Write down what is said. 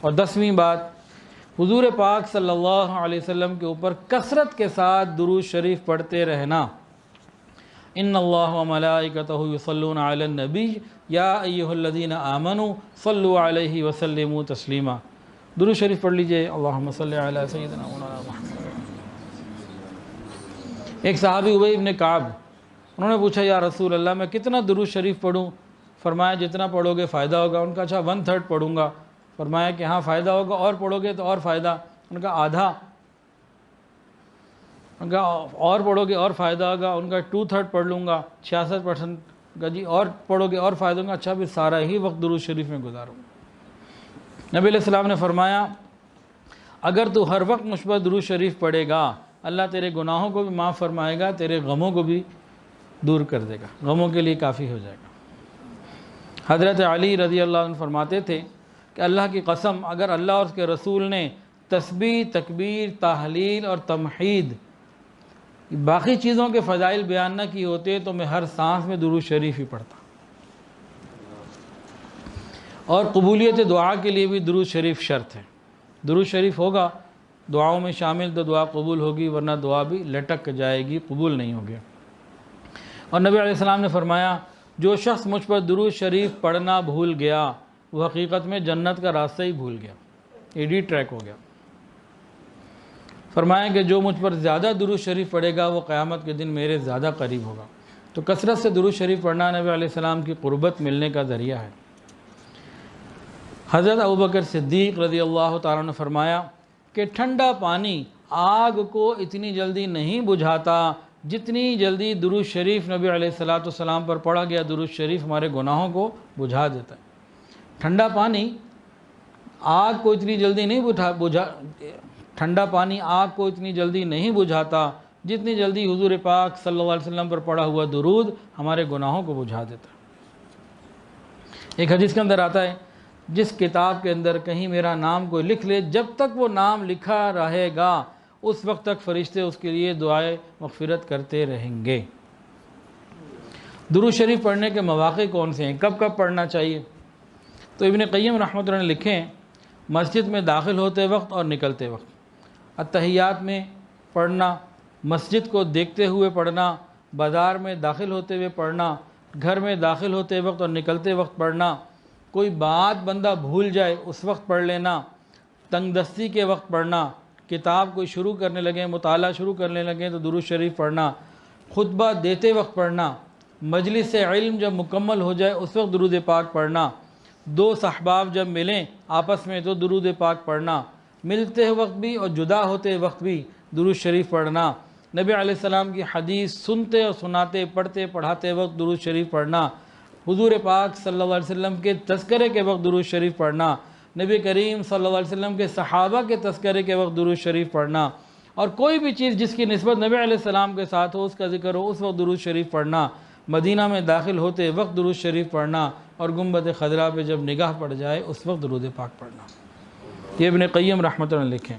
اور 10ویں بات، حضور پاک صلی اللہ علیہ وسلم کے اوپر کثرت کے ساتھ درود شریف پڑھتے رہنا۔ ان اللہ و ملائکتہ یصلون علی النبی یا ایھا الذین آمنوا صلوا علیہ وسلموا تسلیما۔ درود شریف پڑھ لیجئے، اللہم صلی علی سیدنا مولانا محمد۔ ایک صحابی ابی بن کعب، انہوں نے پوچھا یا رسول اللہ میں کتنا درود شریف پڑھوں؟ فرمایا جتنا پڑھو گے فائدہ ہوگا۔ ان کا اچھا 1/3 پڑھوں گا۔ فرمایا کہ ہاں فائدہ ہوگا، اور پڑھو گے تو اور فائدہ۔ ان کا آدھا۔ ان کا اور پڑھو گے اور فائدہ ہوگا۔ ان کا 2/3 پڑھ لوں گا، 66% کا جی اور پڑھو گے اور فائدہ ہوگا۔ اچھا بھی سارا ہی وقت درود شریف میں گزاروں گا۔ نبی علیہ السلام نے فرمایا اگر تو ہر وقت مجھ پر درود شریف پڑھے گا، اللہ تیرے گناہوں کو بھی معاف فرمائے گا، تیرے غموں کو بھی دور کر دے گا، غموں کے لیے کافی ہو جائے گا۔ حضرت علی رضی اللہ عنہ فرماتے تھے کہ اللہ کی قسم اگر اللہ اور اس کے رسول نے تسبیح، تکبیر، تحلیل اور تمحید باقی چیزوں کے فضائل بیان نہ کی ہوتے تو میں ہر سانس میں درود شریف ہی پڑھتا۔ اور قبولیت دعا کے لیے بھی درود شریف شرط ہے۔ درود شریف ہوگا دعاؤں میں شامل تو دعا قبول ہوگی، ورنہ دعا بھی لٹک جائے گی، قبول نہیں ہوگی۔ اور نبی علیہ السلام نے فرمایا جو شخص مجھ پر درود شریف پڑھنا بھول گیا وہ حقیقت میں جنت کا راستہ ہی بھول گیا، ایڈی ٹریک ہو گیا۔ فرمایا کہ جو مجھ پر زیادہ درود شریف پڑھے گا وہ قیامت کے دن میرے زیادہ قریب ہوگا۔ تو کثرت سے درود شریف پڑھنا نبی علیہ السلام کی قربت ملنے کا ذریعہ ہے۔ حضرت ابوبکر صدیق رضی اللہ تعالیٰ نے فرمایا کہ ٹھنڈا پانی آگ کو اتنی جلدی نہیں بجھاتا جتنی جلدی درود شریف نبی علیہ السلام پر پڑھا گیا درود شریف ہمارے گناہوں کو بجھا دیتا ہے۔ ٹھنڈا پانی آگ کو اتنی جلدی نہیں ٹھنڈا پانی آگ کو اتنی جلدی نہیں بجھاتا جتنی جلدی حضور پاک صلی اللہ علیہ وسلم پر پڑھا ہوا درود ہمارے گناہوں کو بجھا دیتا ہے۔ ایک حدیث کے اندر آتا ہے جس کتاب کے اندر کہیں میرا نام کوئی لکھ لے، جب تک وہ نام لکھا رہے گا اس وقت تک فرشتے اس کے لیے دعائے مغفرت کرتے رہیں گے۔ درود شریف پڑھنے کے مواقع کون سے ہیں، کب کب پڑھنا چاہیے؟ تو ابن قیم رحمۃ اللہ نے لکھے ہیں مسجد میں داخل ہوتے وقت اور نکلتے وقت، اتحیات میں پڑھنا، مسجد کو دیکھتے ہوئے پڑھنا، بازار میں داخل ہوتے ہوئے پڑھنا، گھر میں داخل ہوتے وقت اور نکلتے وقت پڑھنا، کوئی بات بندہ بھول جائے اس وقت پڑھ لینا، تنگ دستی کے وقت پڑھنا، کتاب کوئی شروع کرنے لگیں، مطالعہ شروع کرنے لگیں تو درود شریف پڑھنا، خطبہ دیتے وقت پڑھنا، مجلس علم جب مکمل ہو جائے اس وقت درود پاک پڑھنا، دو صحباب جب ملیں آپس میں تو درود پاک پڑھنا، ملتے وقت بھی اور جدا ہوتے وقت بھی درود شریف پڑھنا، نبی علیہ السلام کی حدیث سنتے اور سناتے پڑھتے پڑھاتے وقت درود شریف پڑھنا، حضور پاک صلی اللہ علیہ وسلم کے تذکرے کے وقت درود شریف پڑھنا، نبی کریم صلی اللہ علیہ وسلم کے صحابہ کے تذکرے کے وقت درود شریف پڑھنا، اور کوئی بھی چیز جس کی نسبت نبی علیہ السلام کے ساتھ ہو اس کا ذکر ہو اس وقت درود شریف پڑھنا، مدینہ میں داخل ہوتے وقت درود شریف پڑھنا، اور گنبد خضرا پہ جب نگاہ پڑ جائے اس وقت درود پاک پڑھنا۔ یہ ابن قیم رحمۃ اللہ نے لکھے۔